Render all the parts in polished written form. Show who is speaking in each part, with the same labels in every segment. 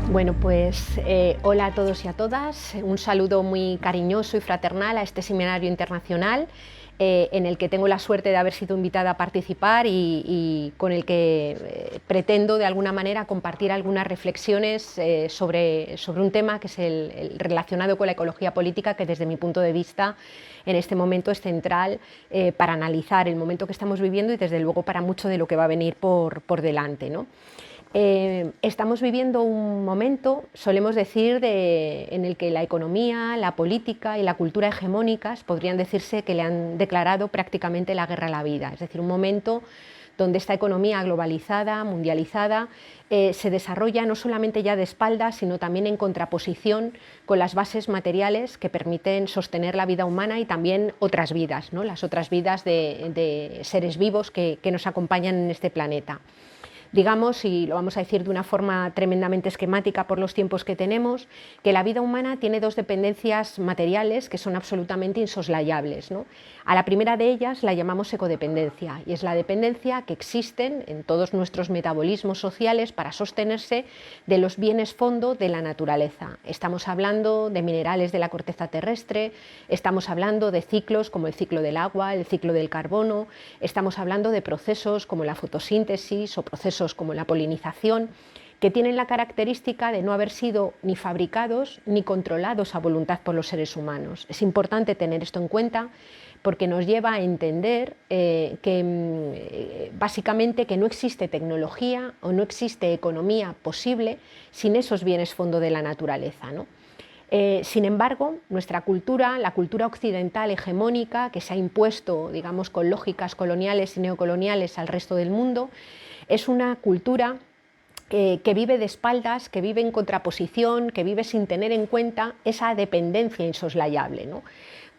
Speaker 1: Bueno, pues hola a todos y a todas. Un saludo muy cariñoso y fraternal a este seminario internacional en el que tengo la suerte de haber sido invitada a participar y con el que pretendo de alguna manera compartir algunas reflexiones sobre un tema que es el relacionado con la ecología política, que desde mi punto de vista en este momento es central para analizar el momento que estamos viviendo y desde luego para mucho de lo que va a venir por delante, ¿no? Estamos viviendo un momento, solemos decir, en el que la economía, la política y la cultura hegemónicas podrían decirse que le han declarado prácticamente la guerra a la vida. Es decir, un momento donde esta economía globalizada, mundializada, se desarrolla no solamente ya de espaldas, sino también en contraposición con las bases materiales que permiten sostener la vida humana y también otras vidas, ¿no? Las otras vidas de seres vivos que nos acompañan en este planeta. Digamos, y lo vamos a decir de una forma tremendamente esquemática por los tiempos que tenemos, que la vida humana tiene dos dependencias materiales que son absolutamente insoslayables, ¿no? A la primera de ellas la llamamos ecodependencia, y es la dependencia que existen en todos nuestros metabolismos sociales para sostenerse de los bienes fondo de la naturaleza. Estamos hablando de minerales de la corteza terrestre, estamos hablando de ciclos como el ciclo del agua, el ciclo del carbono, estamos hablando de procesos como la fotosíntesis o procesos como la polinización, que tienen la característica de no haber sido ni fabricados ni controlados a voluntad por los seres humanos. Es importante tener esto en cuenta porque nos lleva a entender básicamente que no existe tecnología o no existe economía posible sin esos bienes fondo de la naturaleza, ¿no? Sin embargo, nuestra cultura, la cultura occidental hegemónica que se ha impuesto, digamos, con lógicas coloniales y neocoloniales al resto del mundo, es una cultura que vive de espaldas, que vive en contraposición, que vive sin tener en cuenta esa dependencia insoslayable, ¿no?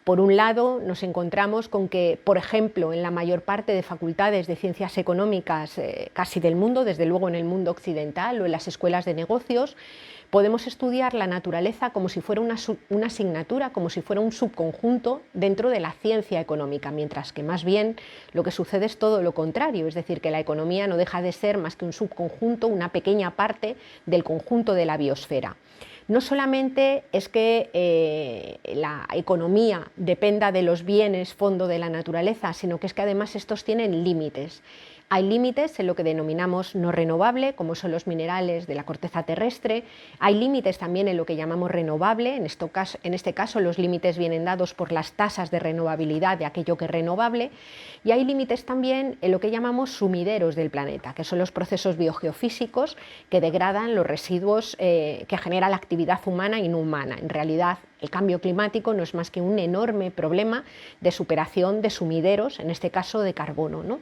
Speaker 1: Por un lado, nos encontramos con que, por ejemplo, en la mayor parte de facultades de ciencias económicas casi del mundo, desde luego en el mundo occidental o en las escuelas de negocios, podemos estudiar la naturaleza como si fuera una asignatura, como si fuera un subconjunto dentro de la ciencia económica, mientras que más bien lo que sucede es todo lo contrario, es decir, que la economía no deja de ser más que un subconjunto, una pequeña parte del conjunto de la biosfera. No solamente es que la economía dependa de los bienes fondo de la naturaleza, sino que es que además estos tienen límites. Hay límites en lo que denominamos no renovable, como son los minerales de la corteza terrestre. Hay límites también en lo que llamamos renovable. En este caso los límites vienen dados por las tasas de renovabilidad de aquello que es renovable. Y hay límites también en lo que llamamos sumideros del planeta, que son los procesos biogeofísicos que degradan los residuos que genera la actividad humana y no humana. En realidad, el cambio climático no es más que un enorme problema de superación de sumideros, en este caso de carbono, ¿no?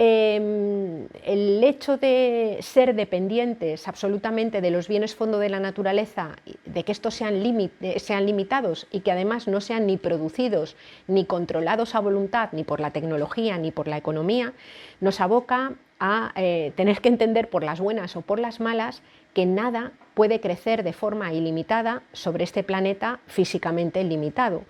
Speaker 1: El hecho de ser dependientes absolutamente de los bienes fondo de la naturaleza, de que estos sean limitados y que además no sean ni producidos ni controlados a voluntad ni por la tecnología ni por la economía, nos aboca a tener que entender por las buenas o por las malas que nada puede crecer de forma ilimitada sobre este planeta físicamente limitado.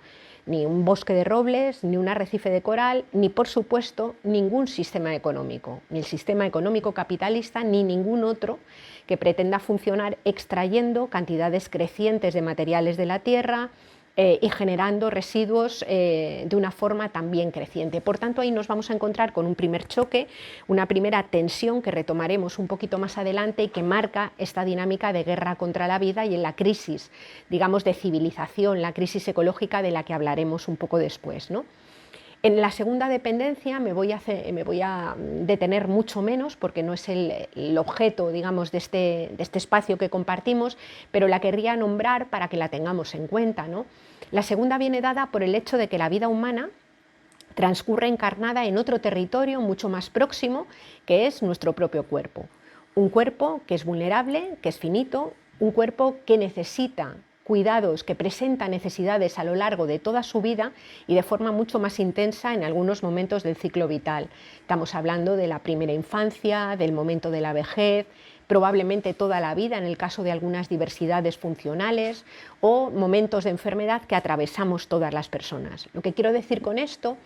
Speaker 1: Ni un bosque de robles, ni un arrecife de coral, ni por supuesto ningún sistema económico, ni el sistema económico capitalista, ni ningún otro que pretenda funcionar extrayendo cantidades crecientes de materiales de la tierra y generando residuos de una forma también creciente. Por tanto, ahí nos vamos a encontrar con un primer choque, una primera tensión que retomaremos un poquito más adelante y que marca esta dinámica de guerra contra la vida y en la crisis, digamos, de civilización, la crisis ecológica de la que hablaremos un poco después, ¿no? En la segunda dependencia me voy a detener mucho menos porque no es el objeto, digamos, de este espacio que compartimos, pero la querría nombrar para que la tengamos en cuenta, ¿no? La segunda viene dada por el hecho de que la vida humana transcurre encarnada en otro territorio mucho más próximo, que es nuestro propio cuerpo. Un cuerpo que es vulnerable, que es finito, un cuerpo que necesita cuidados, que presenta necesidades a lo largo de toda su vida y de forma mucho más intensa en algunos momentos del ciclo vital. Estamos hablando de la primera infancia, del momento de la vejez, probablemente toda la vida en el caso de algunas diversidades funcionales o momentos de enfermedad que atravesamos todas las personas. Lo que quiero decir con esto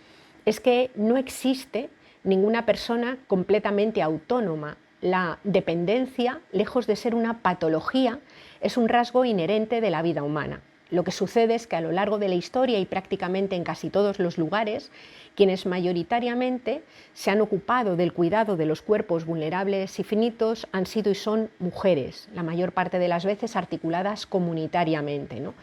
Speaker 1: es que no existe ninguna persona completamente autónoma. la dependencia, lejos de ser una patología, es un rasgo inherente de la vida humana. Lo que sucede es que a lo largo de la historia y prácticamente en casi todos los lugares, quienes mayoritariamente se han ocupado del cuidado de los cuerpos vulnerables y finitos han sido y son mujeres, la mayor parte de las veces articuladas comunitariamente, ¿no?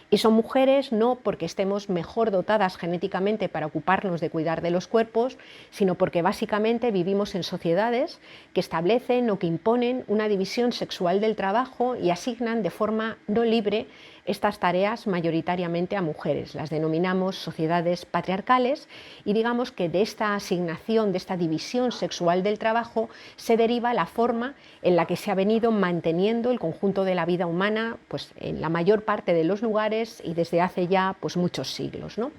Speaker 1: Y son mujeres no porque estemos mejor dotadas genéticamente para ocuparnos de cuidar de los cuerpos, sino porque básicamente vivimos en sociedades que establecen o que imponen una división sexual del trabajo y asignan de forma no libre estas tareas mayoritariamente a mujeres. Las denominamos sociedades patriarcales y digamos que de esta asignación, de esta división sexual del trabajo, se deriva la forma en la que se ha venido manteniendo el conjunto de la vida humana, pues, en la mayor parte de los lugares y desde hace ya pues, muchos siglos, ¿no?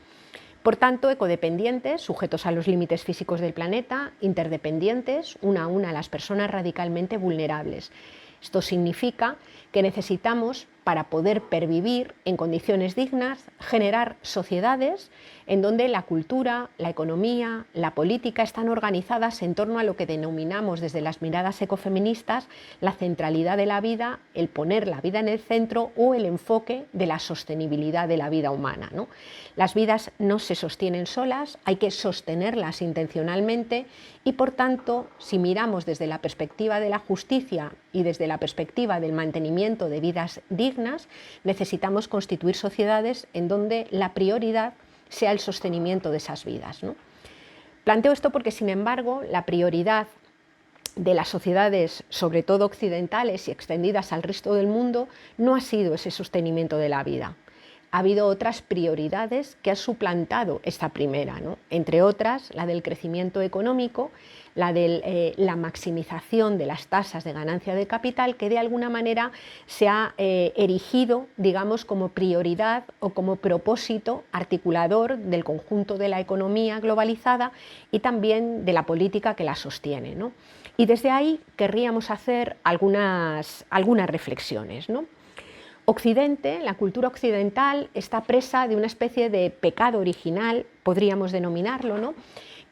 Speaker 1: Por tanto, ecodependientes, sujetos a los límites físicos del planeta, interdependientes, una a una las personas radicalmente vulnerables. Esto significa que necesitamos, para poder pervivir en condiciones dignas, generar sociedades en donde la cultura, la economía, la política están organizadas en torno a lo que denominamos desde las miradas ecofeministas la centralidad de la vida, el poner la vida en el centro o el enfoque de la sostenibilidad de la vida humana, ¿no? Las vidas no se sostienen solas, hay que sostenerlas intencionalmente y por tanto, si miramos desde la perspectiva de la justicia y desde la perspectiva del mantenimiento de vidas dignas, necesitamos constituir sociedades en donde la prioridad sea el sostenimiento de esas vidas, ¿no? Planteo esto porque, sin embargo, la prioridad de las sociedades, sobre todo occidentales y extendidas al resto del mundo, no ha sido ese sostenimiento de la vida. Ha habido otras prioridades que han suplantado esta primera, ¿no? Entre otras la del crecimiento económico, la de la maximización de las tasas de ganancia de capital, que de alguna manera se ha erigido, digamos, como prioridad o como propósito articulador del conjunto de la economía globalizada y también de la política que la sostiene, ¿no? Y desde ahí querríamos hacer algunas reflexiones, ¿no? Occidente, la cultura occidental, está presa de una especie de pecado original, podríamos denominarlo, ¿no?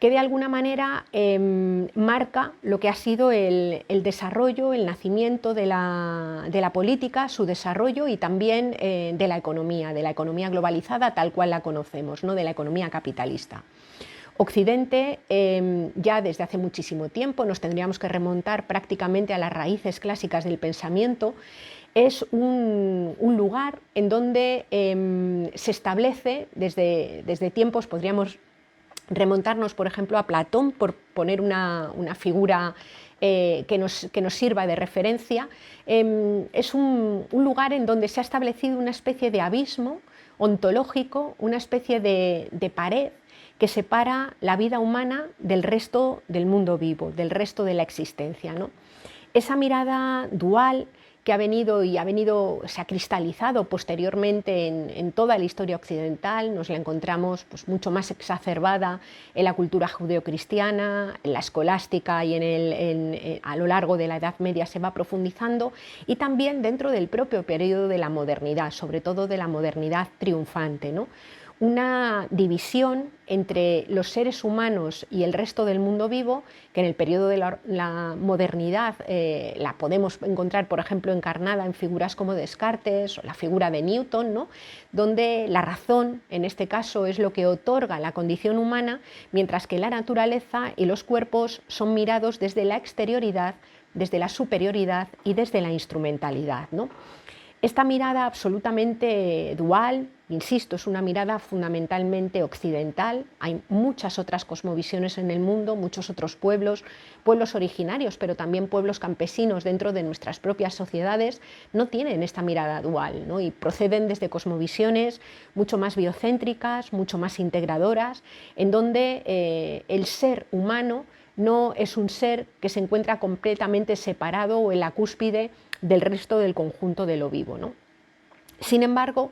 Speaker 1: Que de alguna manera marca lo que ha sido el desarrollo, el nacimiento de la política, su desarrollo y también de la economía globalizada tal cual la conocemos, ¿no? De la economía capitalista. Occidente, ya desde hace muchísimo tiempo, nos tendríamos que remontar prácticamente a las raíces clásicas del pensamiento, es un lugar en donde se establece desde tiempos, podríamos remontarnos por ejemplo a Platón, por poner una figura que nos sirva de referencia, es un lugar en donde se ha establecido una especie de abismo ontológico, una especie de pared que separa la vida humana del resto del mundo vivo, del resto de la existencia, ¿no? Esa mirada dual que se ha cristalizado posteriormente en toda la historia occidental, nos la encontramos pues, mucho más exacerbada en la cultura judeocristiana, en la escolástica y a lo largo de la Edad Media se va profundizando, y también dentro del propio periodo de la modernidad, sobre todo de la modernidad triunfante, ¿no? Una división entre los seres humanos y el resto del mundo vivo, que en el periodo de la modernidad la podemos encontrar, por ejemplo, encarnada en figuras como Descartes o la figura de Newton, ¿no? Donde la razón, en este caso, es lo que otorga la condición humana, mientras que la naturaleza y los cuerpos son mirados desde la exterioridad, desde la superioridad y desde la instrumentalidad, ¿no? Esta mirada absolutamente dual, insisto, es una mirada fundamentalmente occidental. Hay muchas otras cosmovisiones en el mundo, muchos otros pueblos originarios, pero también pueblos campesinos dentro de nuestras propias sociedades no tienen esta mirada dual, ¿no? Y proceden desde cosmovisiones mucho más biocéntricas, mucho más integradoras, en donde el ser humano no es un ser que se encuentra completamente separado o en la cúspide del resto del conjunto de lo vivo, ¿no? Sin embargo,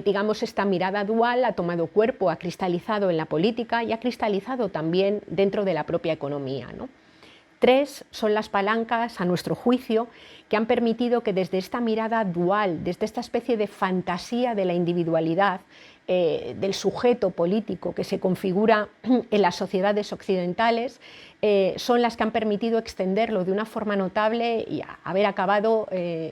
Speaker 1: digamos, esta mirada dual ha tomado cuerpo, ha cristalizado en la política y ha cristalizado también dentro de la propia economía, ¿no? Tres son las palancas, a nuestro juicio, que han permitido que desde esta mirada dual, desde esta especie de fantasía de la individualidad, del sujeto político que se configura en las sociedades occidentales, son las que han permitido extenderlo de una forma notable y haber acabado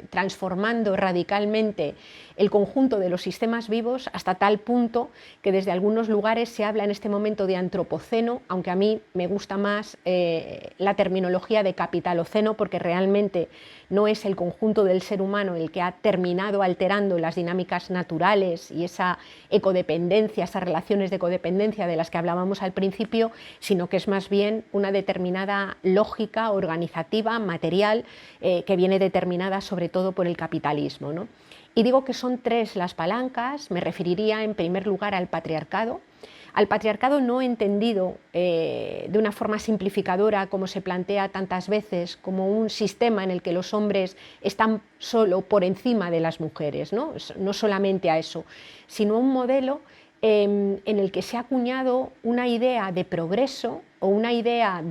Speaker 1: transformando radicalmente el conjunto de los sistemas vivos hasta tal punto que desde algunos lugares se habla en este momento de antropoceno, aunque a mí me gusta más la terminología de capitaloceno, porque realmente no es el conjunto del ser humano el que ha terminado alterando las dinámicas naturales y esa ecodependencia, esas relaciones de codependencia de las que hablábamos al principio, sino que es más bien una determinada lógica organizativa, material, que viene determinada sobre todo por el capitalismo, ¿no? Y digo que son tres las palancas. Me referiría en primer lugar al patriarcado no entendido de una forma simplificadora, como se plantea tantas veces, como un sistema en el que los hombres están solo por encima de las mujeres, no solamente a eso, sino un modelo en el que se ha acuñado una idea de progreso o una idea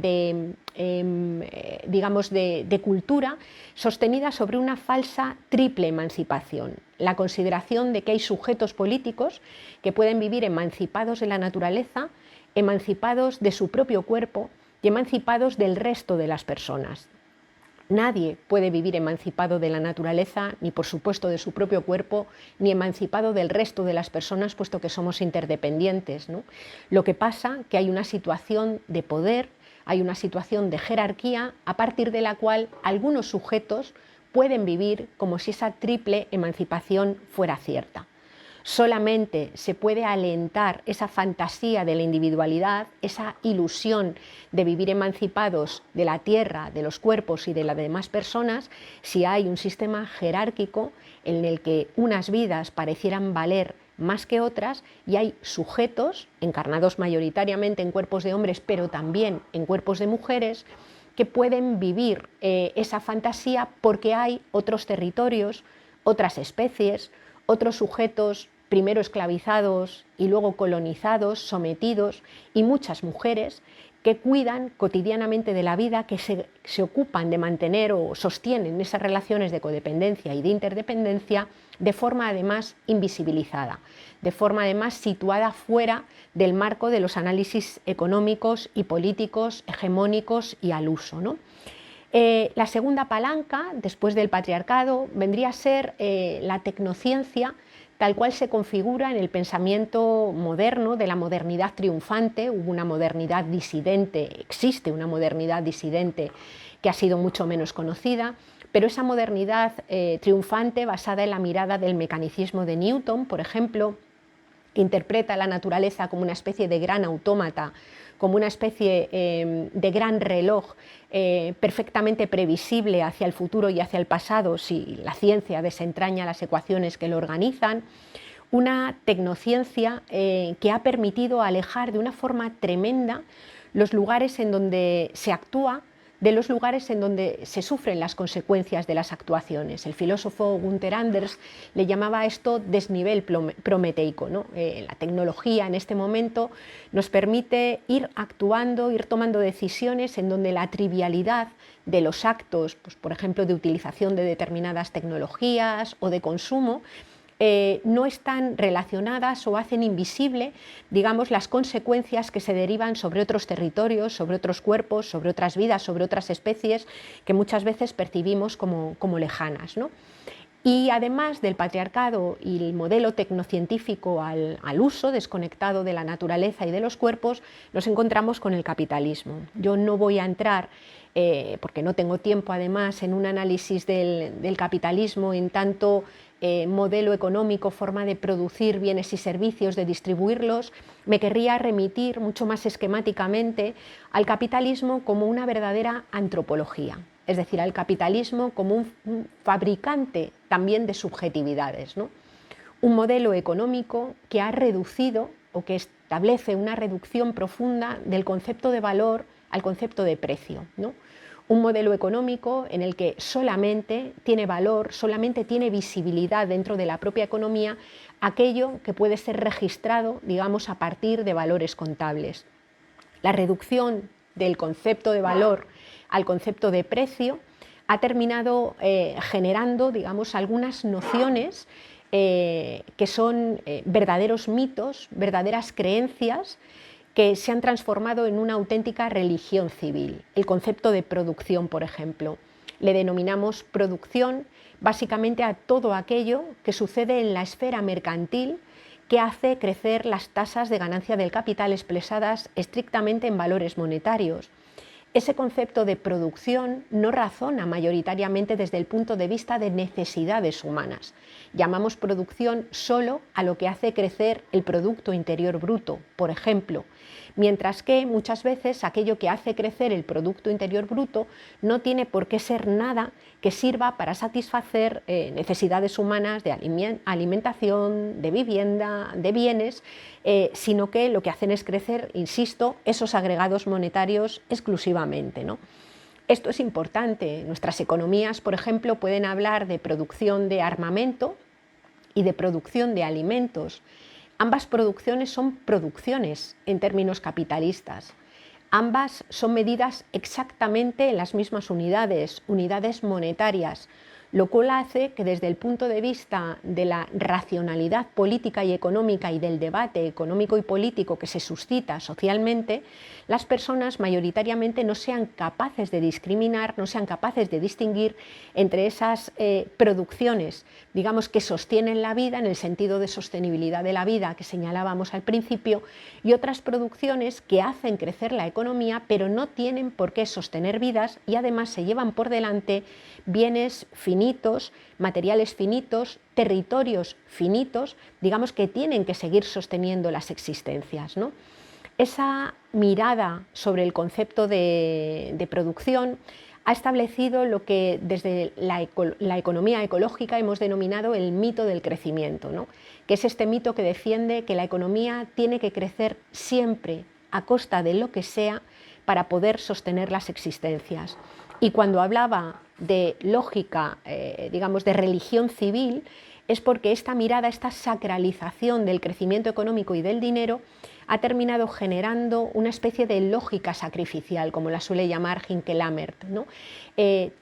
Speaker 1: digamos de cultura sostenida sobre una falsa triple emancipación. La consideración de que hay sujetos políticos que pueden vivir emancipados de la naturaleza, emancipados de su propio cuerpo y emancipados del resto de las personas. Nadie puede vivir emancipado de la naturaleza, ni por supuesto de su propio cuerpo, ni emancipado del resto de las personas, puesto que somos interdependientes, ¿no? Lo que pasa es que hay una situación de poder, hay una situación de jerarquía, a partir de la cual algunos sujetos pueden vivir como si esa triple emancipación fuera cierta. Solamente se puede alentar esa fantasía de la individualidad, esa ilusión de vivir emancipados de la tierra, de los cuerpos y de las demás personas, si hay un sistema jerárquico en el que unas vidas parecieran valer más que otras y hay sujetos, encarnados mayoritariamente en cuerpos de hombres, pero también en cuerpos de mujeres, que pueden vivir esa fantasía porque hay otros territorios, otras especies, otros sujetos primero esclavizados y luego colonizados, sometidos, y muchas mujeres que cuidan cotidianamente de la vida, que se ocupan de mantener o sostienen esas relaciones de codependencia y de interdependencia de forma además invisibilizada, de forma además situada fuera del marco de los análisis económicos y políticos hegemónicos y al uso, ¿no? La segunda palanca, después del patriarcado, vendría a ser la tecnociencia, tal cual se configura en el pensamiento moderno de la modernidad triunfante. Hubo una modernidad disidente, existe una modernidad disidente que ha sido mucho menos conocida, pero esa modernidad triunfante basada en la mirada del mecanicismo de Newton, por ejemplo, que interpreta la naturaleza como una especie de gran autómata, como una especie de gran reloj perfectamente previsible hacia el futuro y hacia el pasado si la ciencia desentraña las ecuaciones que lo organizan. Una tecnociencia que ha permitido alejar de una forma tremenda los lugares en donde se actúa de los lugares en donde se sufren las consecuencias de las actuaciones. El filósofo Gunther Anders le llamaba a esto desnivel prometeico, ¿no? La tecnología en este momento nos permite ir actuando, ir tomando decisiones en donde la trivialidad de los actos, pues, por ejemplo, de utilización de determinadas tecnologías o de consumo, no están relacionadas o hacen invisible, digamos, las consecuencias que se derivan sobre otros territorios, sobre otros cuerpos, sobre otras vidas, sobre otras especies que muchas veces percibimos como lejanas, ¿no? Y además del patriarcado y el modelo tecnocientífico al uso, desconectado de la naturaleza y de los cuerpos, nos encontramos con el capitalismo. Yo no voy a entrar, porque no tengo tiempo además, en un análisis del capitalismo en tanto modelo económico, forma de producir bienes y servicios, de distribuirlos. Me querría remitir mucho más esquemáticamente al capitalismo como una verdadera antropología, es decir, al capitalismo como un fabricante también de subjetividades, ¿no? Un modelo económico que ha reducido o que establece una reducción profunda del concepto de valor al concepto de precio, ¿no? Un modelo económico en el que solamente tiene valor, solamente tiene visibilidad dentro de la propia economía aquello que puede ser registrado, digamos, a partir de valores contables. La reducción del concepto de valor al concepto de precio ha terminado generando, digamos, algunas nociones que son verdaderos mitos, verdaderas creencias que se han transformado en una auténtica religión civil. El concepto de producción, por ejemplo. Le denominamos producción básicamente a todo aquello que sucede en la esfera mercantil que hace crecer las tasas de ganancia del capital expresadas estrictamente en valores monetarios. Ese concepto de producción no razona mayoritariamente desde el punto de vista de necesidades humanas. Llamamos producción solo a lo que hace crecer el Producto Interior Bruto, por ejemplo, mientras que muchas veces aquello que hace crecer el Producto Interior Bruto no tiene por qué ser nada que sirva para satisfacer necesidades humanas de alimentación, de vivienda, de bienes, sino que lo que hacen es crecer, insisto, esos agregados monetarios exclusivamente, ¿no? Esto es importante. Nuestras economías, por ejemplo, pueden hablar de producción de armamento y de producción de alimentos. Ambas producciones son producciones en términos capitalistas. Ambas son medidas exactamente en las mismas unidades monetarias, lo cual hace que desde el punto de vista de la racionalidad política y económica y del debate económico y político que se suscita socialmente, las personas mayoritariamente no sean capaces de discriminar, no sean capaces de distinguir entre esas producciones, digamos, que sostienen la vida en el sentido de sostenibilidad de la vida que señalábamos al principio, y otras producciones que hacen crecer la economía pero no tienen por qué sostener vidas y además se llevan por delante bienes finitos, materiales finitos, territorios finitos, digamos, que tienen que seguir sosteniendo las existencias, ¿no? Esa mirada sobre el concepto de producción ha establecido lo que desde la economía ecológica hemos denominado el mito del crecimiento, ¿no? Que es este mito que defiende que la economía tiene que crecer siempre a costa de lo que sea para poder sostener las existencias. Y cuando hablaba de lógica, digamos, de religión civil, es porque esta mirada, esta sacralización del crecimiento económico y del dinero ha terminado generando una especie de lógica sacrificial, como la suele llamar Hinke Lammert, ¿no?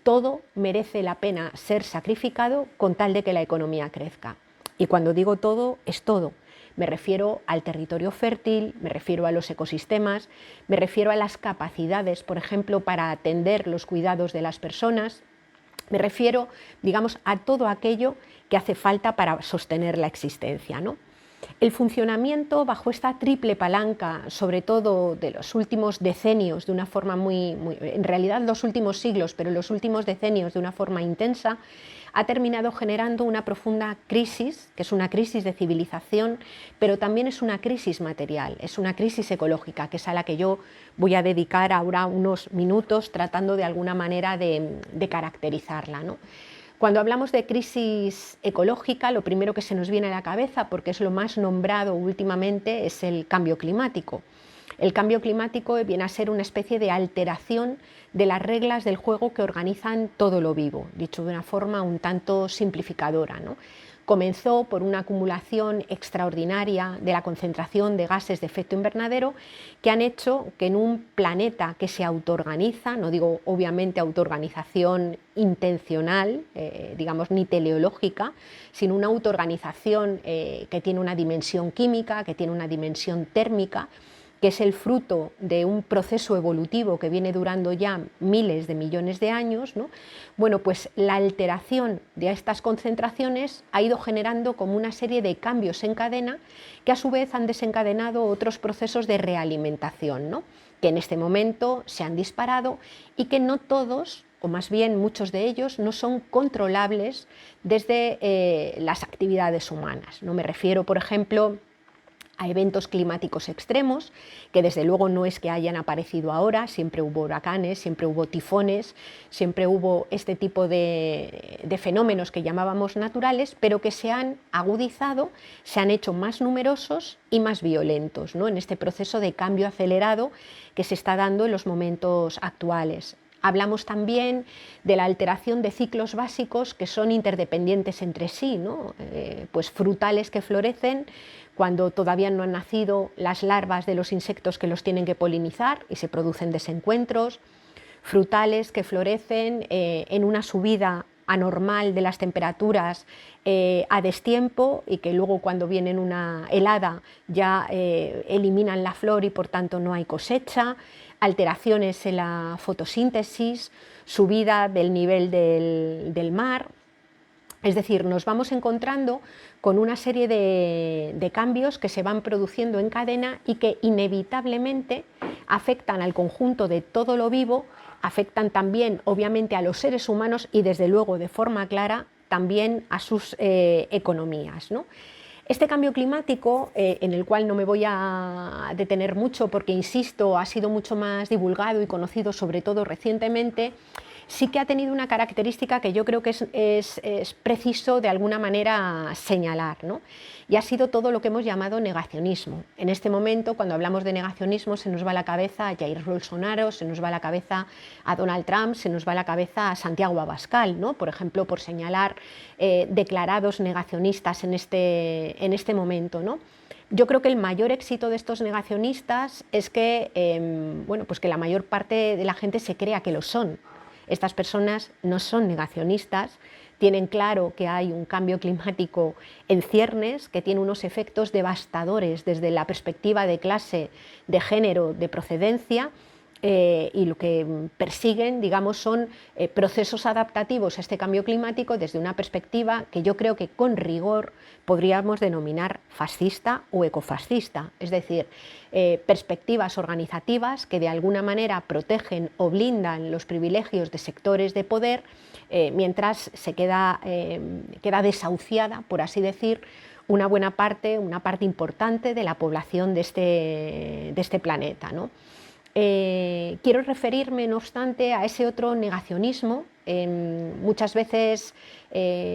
Speaker 1: Todo merece la pena ser sacrificado con tal de que la economía crezca. Y cuando digo todo, es todo. Me refiero al territorio fértil, me refiero a los ecosistemas, me refiero a las capacidades, por ejemplo, para atender los cuidados de las personas, me refiero, digamos, a todo aquello que hace falta para sostener la existencia, ¿no? El funcionamiento bajo esta triple palanca, sobre todo de los últimos decenios, de una forma en realidad los últimos siglos, pero los últimos decenios de una forma intensa, ha terminado generando una profunda crisis, que es una crisis de civilización, pero también es una crisis material, es una crisis ecológica, que es a la que yo voy a dedicar ahora unos minutos tratando de alguna manera de caracterizarla, ¿no? Cuando hablamos de crisis ecológica, lo primero que se nos viene a la cabeza, porque es lo más nombrado últimamente, es el cambio climático. El cambio climático viene a ser una especie de alteración de las reglas del juego que organizan todo lo vivo, dicho de una forma un tanto simplificadora, ¿no? Comenzó por una acumulación extraordinaria de la concentración de gases de efecto invernadero que han hecho que en un planeta que se autoorganiza, no digo obviamente autoorganización intencional, digamos ni teleológica, sino una autoorganización que tiene una dimensión química, que tiene una dimensión térmica, que es el fruto de un proceso evolutivo que viene durando ya miles de millones de años, ¿no? Bueno, pues la alteración de estas concentraciones ha ido generando como una serie de cambios en cadena que a su vez han desencadenado otros procesos de realimentación, ¿no? Que en este momento se han disparado y que no todos, o más bien muchos de ellos, no son controlables desde las actividades humanas. No me refiero, por ejemplo, a eventos climáticos extremos, que desde luego no es que hayan aparecido ahora, siempre hubo huracanes, siempre hubo tifones, siempre hubo este tipo de fenómenos que llamábamos naturales, pero que se han agudizado, se han hecho más numerosos y más violentos, ¿no? En este proceso de cambio acelerado que se está dando en los momentos actuales. Hablamos también de la alteración de ciclos básicos que son interdependientes entre sí, ¿no? Pues frutales que florecen cuando todavía no han nacido las larvas de los insectos que los tienen que polinizar y se producen desencuentros, frutales que florecen en una subida anormal de las temperaturas a destiempo y que luego cuando vienen una helada ya eliminan la flor y por tanto no hay cosecha, alteraciones en la fotosíntesis, subida del nivel del mar. Es decir, nos vamos encontrando con una serie de cambios que se van produciendo en cadena y que inevitablemente afectan al conjunto de todo lo vivo, afectan también obviamente a los seres humanos y desde luego de forma clara también a sus economías, ¿no? Este cambio climático, en el cual no me voy a detener mucho porque, insisto, ha sido mucho más divulgado y conocido sobre todo recientemente, sí que ha tenido una característica que yo creo que es preciso de alguna manera señalar, ¿no? Y ha sido todo lo que hemos llamado negacionismo. En este momento, cuando hablamos de negacionismo, se nos va a la cabeza a Jair Bolsonaro, se nos va a la cabeza a Donald Trump, se nos va a la cabeza a Santiago Abascal, ¿no? Por ejemplo, por señalar declarados negacionistas en este momento, ¿no? Yo creo que el mayor éxito de estos negacionistas es que, bueno, pues que la mayor parte de la gente se crea que lo son. Estas personas no son negacionistas, tienen claro que hay un cambio climático en ciernes, que tiene unos efectos devastadores desde la perspectiva de clase, de género, de procedencia, y lo que persiguen, digamos, son procesos adaptativos a este cambio climático desde una perspectiva que yo creo que con rigor podríamos denominar fascista o ecofascista, es decir, perspectivas organizativas que de alguna manera protegen o blindan los privilegios de sectores de poder mientras se queda desahuciada, por así decir, una parte importante de la población de este planeta, ¿no? Quiero referirme, no obstante, a ese otro negacionismo, muchas veces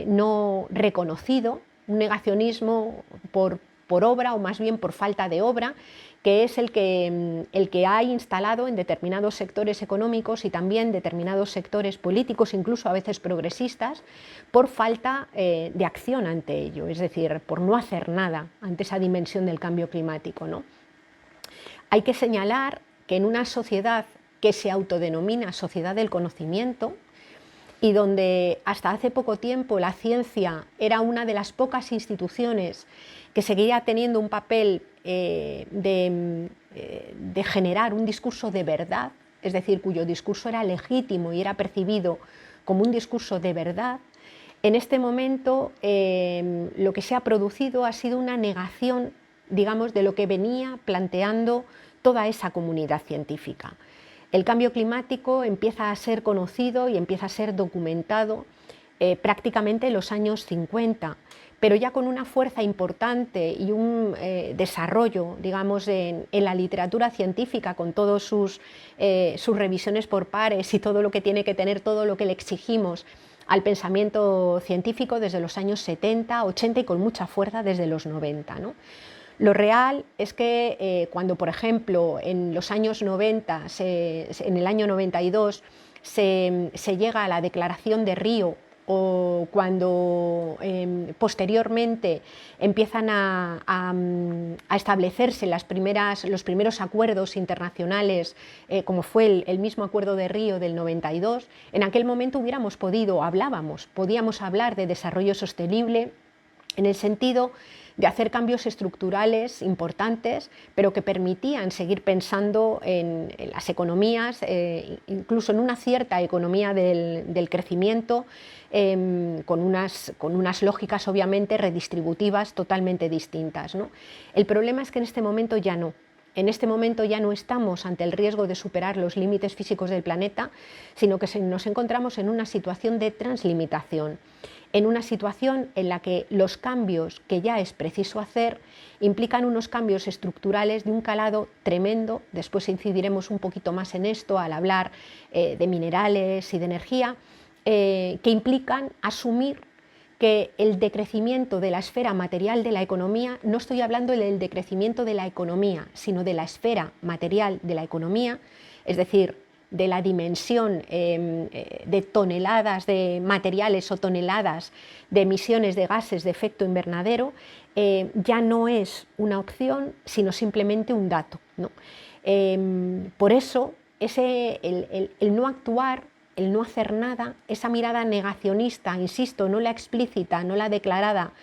Speaker 1: no reconocido, un negacionismo por obra o más bien por falta de obra, que es el que ha instalado en determinados sectores económicos y también determinados sectores políticos, incluso a veces progresistas, por falta de acción ante ello, es decir, por no hacer nada ante esa dimensión del cambio climático, ¿no? Hay que señalar que en una sociedad que se autodenomina sociedad del conocimiento y donde hasta hace poco tiempo la ciencia era una de las pocas instituciones que seguía teniendo un papel de generar un discurso de verdad, es decir, cuyo discurso era legítimo y era percibido como un discurso de verdad, en este momento lo que se ha producido ha sido una negación, digamos, de lo que venía planteando toda esa comunidad científica. El cambio climático empieza a ser conocido y empieza a ser documentado prácticamente en los años 50, pero ya con una fuerza importante y un desarrollo, digamos, en la literatura científica, con todas sus revisiones por pares y todo lo que tiene que tener, todo lo que le exigimos al pensamiento científico desde los años 70, 80 y con mucha fuerza desde los 90, ¿no? Lo real es que cuando, por ejemplo, en los años 90, en el año 92, se llega a la Declaración de Río, o cuando posteriormente empiezan a establecerse los primeros acuerdos internacionales, como fue el mismo Acuerdo de Río del 92, en aquel momento podíamos hablar de desarrollo sostenible en el sentido de hacer cambios estructurales importantes, pero que permitían seguir pensando en las economías, incluso en una cierta economía del crecimiento, con unas lógicas obviamente redistributivas totalmente distintas, ¿no? El problema es que en este momento ya no. En este momento ya no estamos ante el riesgo de superar los límites físicos del planeta, sino que nos encontramos en una situación de translimitación, en una situación en la que los cambios que ya es preciso hacer implican unos cambios estructurales de un calado tremendo. Después incidiremos un poquito más en esto al hablar de minerales y de energía, que implican asumir que el decrecimiento de la esfera material de la economía, no estoy hablando del decrecimiento de la economía, sino de la esfera material de la economía, es decir, de la dimensión de toneladas de materiales o toneladas de emisiones de gases de efecto invernadero, ya no es una opción, sino simplemente un dato, ¿no? Por eso el no actuar el no hacer nada, esa mirada negacionista, insisto, no la explícita, no la declarada,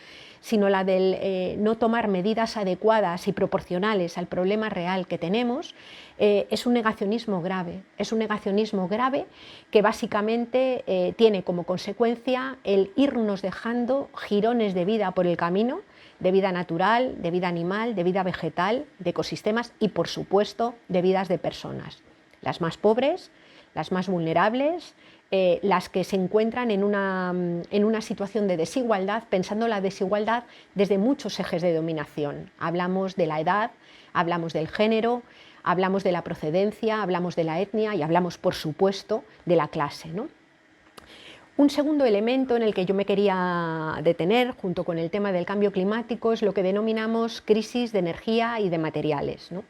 Speaker 1: sino la del no tomar medidas adecuadas y proporcionales al problema real que tenemos, es un negacionismo grave. Es un negacionismo grave que básicamente tiene como consecuencia el irnos dejando jirones de vida por el camino, de vida natural, de vida animal, de vida vegetal, de ecosistemas y, por supuesto, de vidas de personas. Las más pobres, las más vulnerables, las que se encuentran en una situación de desigualdad, pensando la desigualdad desde muchos ejes de dominación. Hablamos de la edad, hablamos del género, hablamos de la procedencia, hablamos de la etnia y hablamos, por supuesto, de la clase, ¿no? Un segundo elemento en el que yo me quería detener, junto con el tema del cambio climático, es lo que denominamos crisis de energía y de materiales, ¿no?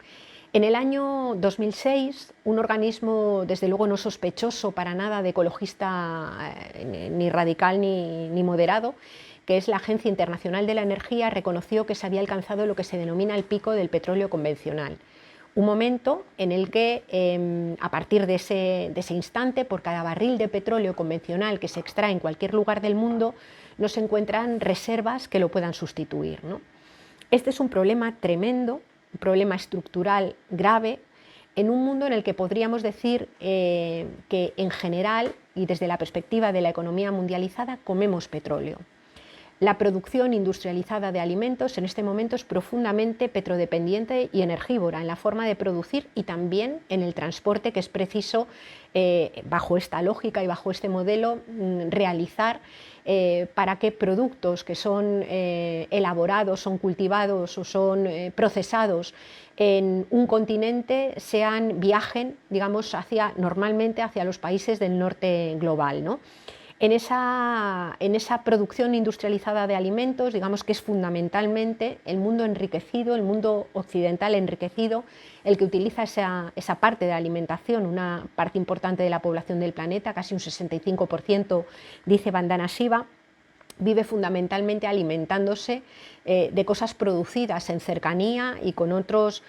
Speaker 1: En el año 2006, un organismo desde luego no sospechoso para nada de ecologista ni radical ni moderado, que es la Agencia Internacional de la Energía, reconoció que se había alcanzado lo que se denomina el pico del petróleo convencional. Un momento en el que a partir de ese instante, por cada barril de petróleo convencional que se extrae en cualquier lugar del mundo, no se encuentran reservas que lo puedan sustituir, ¿no? Este es un problema tremendo, un problema estructural grave, en un mundo en el que podríamos decir que en general y desde la perspectiva de la economía mundializada comemos petróleo. La producción industrializada de alimentos en este momento es profundamente petrodependiente y energívora en la forma de producir y también en el transporte que es preciso, bajo esta lógica y bajo este modelo, realizar para que productos que son elaborados, son cultivados o son procesados en un continente viajen, digamos, normalmente hacia los países del norte global, ¿no? En esa producción industrializada de alimentos, digamos que es fundamentalmente el mundo enriquecido, el mundo occidental enriquecido, el que utiliza esa parte de la alimentación, una parte importante de la población del planeta, casi un 65%, dice Vandana Shiva, vive fundamentalmente alimentándose de cosas producidas en cercanía y con otros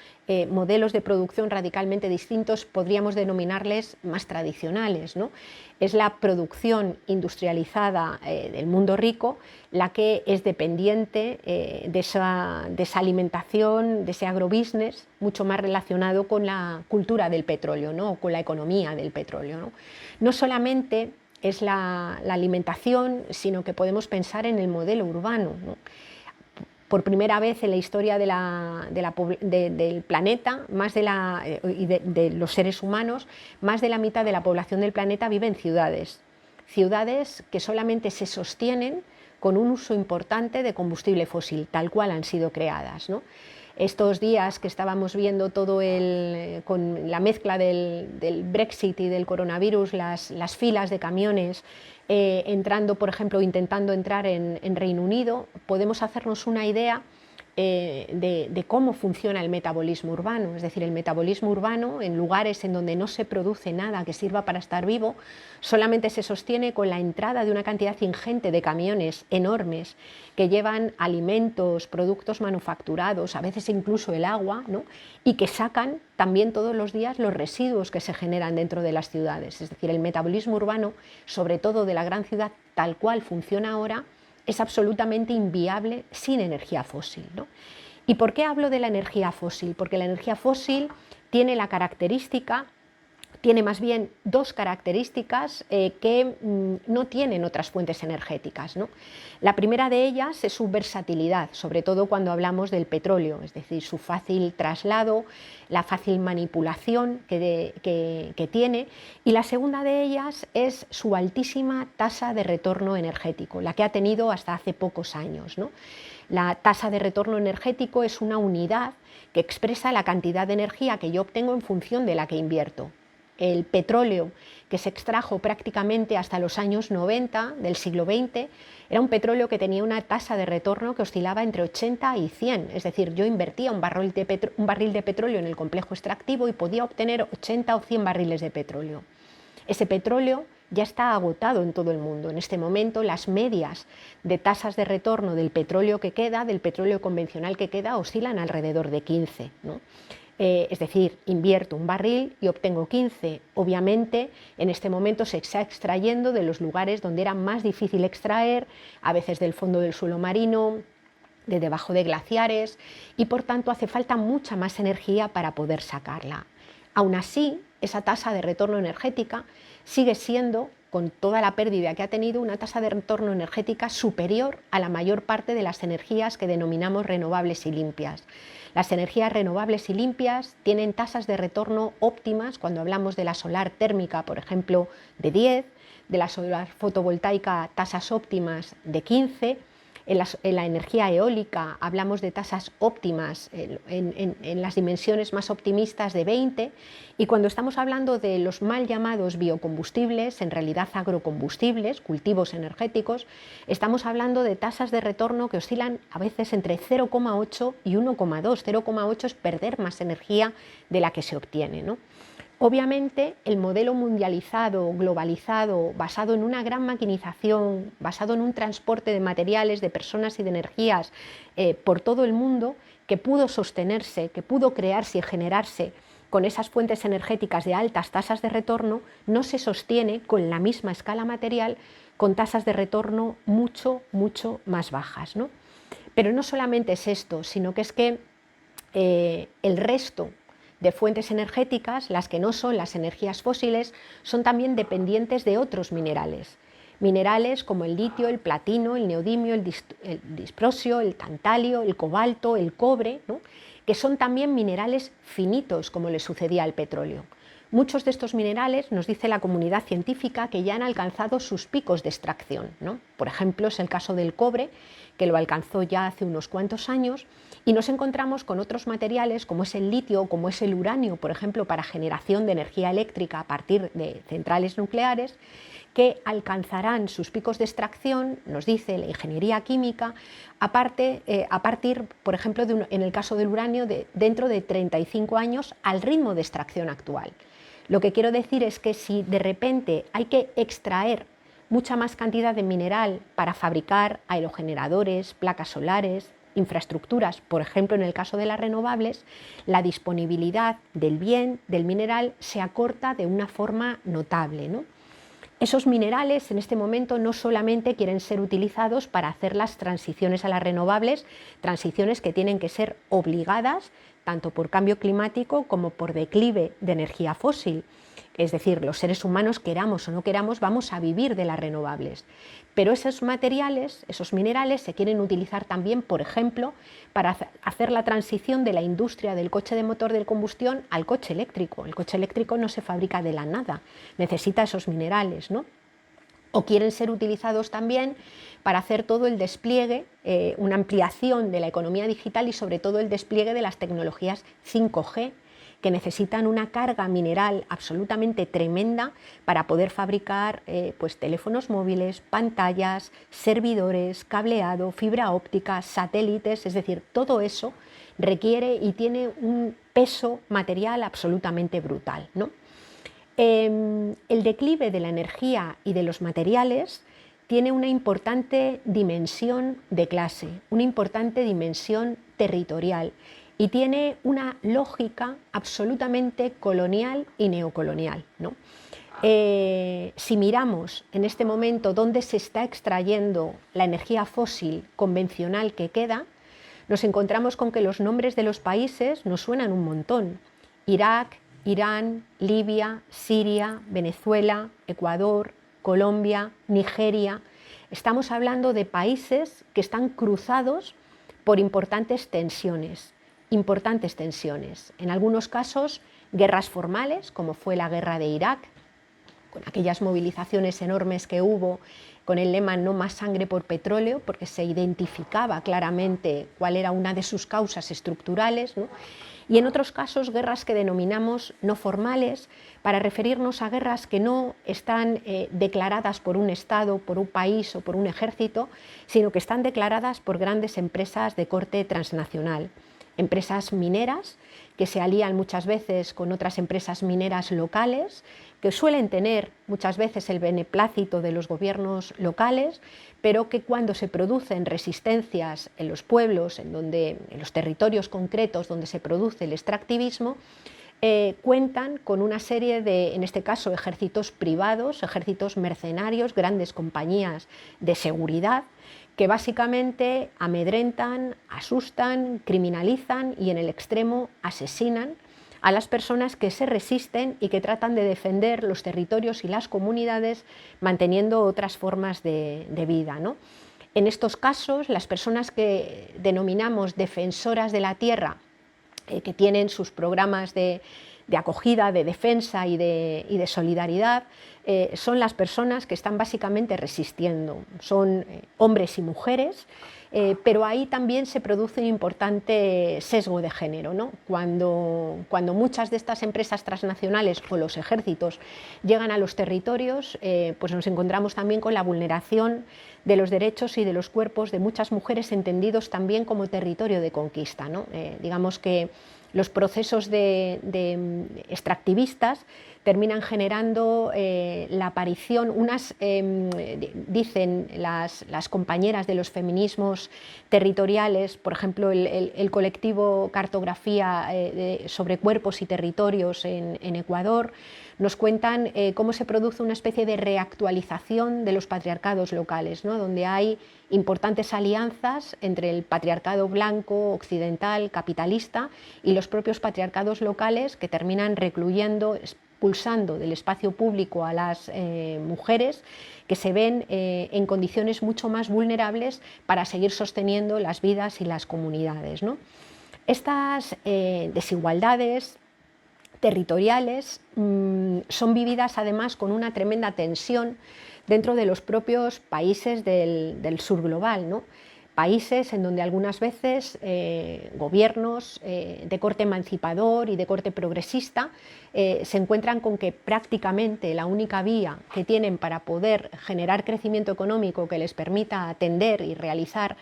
Speaker 1: modelos de producción radicalmente distintos, podríamos denominarles más tradicionales, ¿no? Es la producción industrializada del mundo rico la que es dependiente de esa alimentación, de ese agrobusiness, mucho más relacionado con la cultura del petróleo, ¿no? O con la economía del petróleo, ¿no? No solamente es la alimentación, sino que podemos pensar en el modelo urbano, ¿no? Por primera vez en la historia del planeta, y de los seres humanos, más de la mitad de la población del planeta vive en ciudades. Ciudades que solamente se sostienen con un uso importante de combustible fósil, tal cual han sido creadas, ¿no? Estos días que estábamos viendo con la mezcla del Brexit y del coronavirus, las filas de camiones entrando, por ejemplo, intentando entrar en Reino Unido, podemos hacernos una idea de cómo funciona el metabolismo urbano. Es decir, el metabolismo urbano, en lugares en donde no se produce nada que sirva para estar vivo, solamente se sostiene con la entrada de una cantidad ingente de camiones enormes que llevan alimentos, productos manufacturados, a veces incluso el agua, ¿no? Y que sacan también todos los días los residuos que se generan dentro de las ciudades. Es decir, el metabolismo urbano, sobre todo de la gran ciudad, tal cual funciona ahora, es absolutamente inviable sin energía fósil, ¿no? ¿Y por qué hablo de la energía fósil? Porque la energía fósil tiene más bien dos características que no tienen otras fuentes energéticas, ¿no? La primera de ellas es su versatilidad, sobre todo cuando hablamos del petróleo, es decir, su fácil traslado, la fácil manipulación que tiene, y la segunda de ellas es su altísima tasa de retorno energético, la que ha tenido hasta hace pocos años, ¿no? La tasa de retorno energético es una unidad que expresa la cantidad de energía que yo obtengo en función de la que invierto. El petróleo que se extrajo prácticamente hasta los años 90 del siglo XX era un petróleo que tenía una tasa de retorno que oscilaba entre 80 y 100, es decir, yo invertía un barril de petróleo en el complejo extractivo y podía obtener 80 o 100 barriles de petróleo. Ese petróleo ya está agotado en todo el mundo. En este momento las medias de tasas de retorno del petróleo convencional que queda, oscilan alrededor de 15, ¿no? Es decir, invierto un barril y obtengo 15. Obviamente, en este momento se está extrayendo de los lugares donde era más difícil extraer, a veces del fondo del suelo marino, de debajo de glaciares, y por tanto hace falta mucha más energía para poder sacarla. Aún así, esa tasa de retorno energética sigue siendo, con toda la pérdida que ha tenido, una tasa de retorno energética superior a la mayor parte de las energías que denominamos renovables y limpias. Las energías renovables y limpias tienen tasas de retorno óptimas cuando hablamos de la solar térmica, por ejemplo, de 10, de la solar fotovoltaica tasas óptimas de 15. En la energía eólica hablamos de tasas óptimas en las dimensiones más optimistas de 20, y cuando estamos hablando de los mal llamados biocombustibles, en realidad agrocombustibles, cultivos energéticos, estamos hablando de tasas de retorno que oscilan a veces entre 0,8 y 1,2. 0,8 es perder más energía de la que se obtiene, ¿no? Obviamente, el modelo mundializado, globalizado, basado en una gran maquinización, basado en un transporte de materiales, de personas y de energías por todo el mundo, que pudo sostenerse, que pudo crearse y generarse con esas fuentes energéticas de altas tasas de retorno, no se sostiene con la misma escala material, con tasas de retorno mucho, mucho más bajas, ¿no? Pero no solamente es esto, sino que es que el resto de fuentes energéticas, las que no son las energías fósiles, son también dependientes de otros minerales. Minerales como el litio, el platino, el neodimio, el disprosio, el tantalio, el cobalto, el cobre, ¿no?, que son también minerales finitos, como le sucedía al petróleo. Muchos de estos minerales, nos dice la comunidad científica, que ya han alcanzado sus picos de extracción, ¿no? Por ejemplo, es el caso del cobre, que lo alcanzó ya hace unos cuantos años, y nos encontramos con otros materiales como es el litio o como es el uranio, por ejemplo, para generación de energía eléctrica a partir de centrales nucleares, que alcanzarán sus picos de extracción, nos dice la ingeniería química, a partir, por ejemplo, en el caso del uranio, dentro de 35 años al ritmo de extracción actual. Lo que quiero decir es que si de repente hay que extraer mucha más cantidad de mineral para fabricar aerogeneradores, placas solares, infraestructuras, por ejemplo en el caso de las renovables, la disponibilidad del bien, del mineral, se acorta de una forma notable, ¿no? Esos minerales en este momento no solamente quieren ser utilizados para hacer las transiciones a las renovables, transiciones que tienen que ser obligadas tanto por cambio climático como por declive de energía fósil. Es decir, los seres humanos, queramos o no queramos, vamos a vivir de las renovables. Pero esos materiales, esos minerales, se quieren utilizar también, por ejemplo, para hacer la transición de la industria del coche de motor de combustión al coche eléctrico. El coche eléctrico no se fabrica de la nada, necesita esos minerales, ¿no? O quieren ser utilizados también para hacer todo el despliegue, una ampliación de la economía digital y sobre todo el despliegue de las tecnologías 5G, que necesitan una carga mineral absolutamente tremenda para poder fabricar pues, teléfonos móviles, pantallas, servidores, cableado, fibra óptica, satélites, es decir, todo eso requiere y tiene un peso material absolutamente brutal, ¿no? El declive de la energía y de los materiales tiene una importante dimensión de clase, una importante dimensión territorial y tiene una lógica absolutamente colonial y neocolonial, ¿no? Si miramos en este momento dónde se está extrayendo la energía fósil convencional que queda, nos encontramos con que los nombres de los países nos suenan un montón. Irak, Irán, Libia, Siria, Venezuela, Ecuador, Colombia, Nigeria. Estamos hablando de países que están cruzados por importantes tensiones. En algunos casos, guerras formales, como fue la guerra de Irak, con aquellas movilizaciones enormes que hubo con el lema "no más sangre por petróleo", porque se identificaba claramente cuál era una de sus causas estructurales, ¿no? Y en otros casos guerras que denominamos no formales, para referirnos a guerras que no están declaradas por un Estado, por un país o por un ejército, sino que están declaradas por grandes empresas de corte transnacional. empresas mineras que se alían muchas veces con otras empresas mineras locales, que suelen tener muchas veces el beneplácito de los gobiernos locales, pero que cuando se producen resistencias en los pueblos, en los territorios concretos donde se produce el extractivismo, cuentan con una serie de, en este caso, ejércitos privados, ejércitos mercenarios, grandes compañías de seguridad, que básicamente amedrentan, asustan, criminalizan y en el extremo asesinan a las personas que se resisten y que tratan de defender los territorios y las comunidades manteniendo otras formas de vida, ¿no? En estos casos, las personas que denominamos defensoras de la tierra, que tienen sus programas de acogida, de defensa y de solidaridad, son las personas que están básicamente resistiendo. Son hombres y mujeres, pero ahí también se produce un importante sesgo de género, ¿no? Cuando muchas de estas empresas transnacionales o los ejércitos llegan a los territorios, pues nos encontramos también con la vulneración de los derechos y de los cuerpos de muchas mujeres entendidos también como territorio de conquista, ¿no? Digamos que los procesos de extractivistas terminan generando la aparición, dicen las compañeras de los feminismos territoriales, por ejemplo el colectivo Cartografía sobre cuerpos y territorios en Ecuador, nos cuentan cómo se produce una especie de reactualización de los patriarcados locales, ¿no? Donde hay importantes alianzas entre el patriarcado blanco, occidental, capitalista y los propios patriarcados locales que terminan recluyendo, expulsando del espacio público a las mujeres que se ven en condiciones mucho más vulnerables para seguir sosteniendo las vidas y las comunidades, ¿no? Estas desigualdades territoriales son vividas además con una tremenda tensión dentro de los propios países del sur global, ¿no? Países en donde algunas veces gobiernos de corte emancipador y de corte progresista se encuentran con que prácticamente la única vía que tienen para poder generar crecimiento económico que les permita atender y realizar